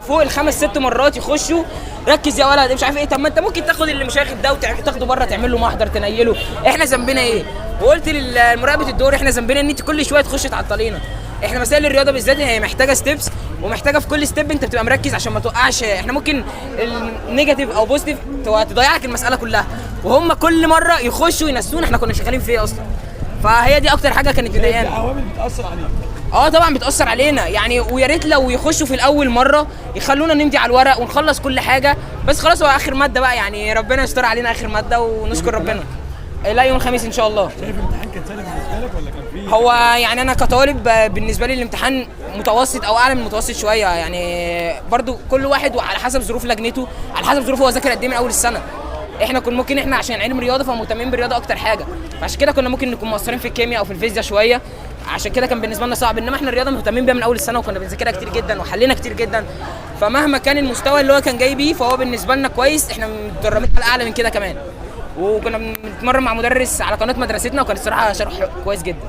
فوق الخمس ست مرات يخشوا ركز يا ولد مش عارف ايه. طب ما انت ممكن تاخد اللي مش واخد ده وتاخده بره تعمل له محضر تنيله، احنا ذنبنا ايه؟ وقلت للمراقبه الدور احنا ذنبنا ان انت كل شويه تخش تعطلينا. احنا مسائل الرياضه بالذات هي محتاجه ستيبس، ومحتاجه في كل ستيب انت بتبقى مركز عشان ما توقعش. احنا ممكن النيجاتيف او بوزيتيف تضيعك المساله كلها، وهم كل مره يخشوا ينسونا احنا كنا شغالين في ايه اصلا. فهي دي اكتر حاجه كانت مضايقانا. عوامل بتاثر عليك. طبعا بتاثر علينا يعني، ويا ريت لو يخشوا في الاول مره يخلونا نمضي على الورق ونخلص كل حاجه. بس خلاص هو اخر ماده بقى يعني، ربنا يستر علينا اخر ماده ونشكر ربنا. لا يوم الخميس ان شاء الله. شايف الامتحان كان سهل بالنسبه لك ولا كان فيه؟ هو يعني انا كطالب بالنسبه لي الامتحان متوسط او اعلى من المتوسط شويه يعني، برضو كل واحد وعلى حسب ظروف لجنته، على حسب ظروفه هو ذاكر قد ايه من اول السنه. احنا كنا ممكن احنا عشان علم رياضه فمهتمين بالرياضه اكتر حاجه، فعشان كده كنا ممكن نكون مقصرين في الكيمياء او في الفيزياء شويه، عشان كده كان بالنسبه لنا صعب. انما احنا الرياضه مهتمين بيها من اول السنه وكنا بنذاكرها كتير جدا وحلينا كتير جدا، فمهما كان المستوى اللي هو كان جاي بيه فهو بالنسبه لنا كويس. احنا متدربين على اعلى من كده كمان، وكنا بنتمرن مع مدرس على قناه مدرستنا وكان الصراحه شرح كويس جدا.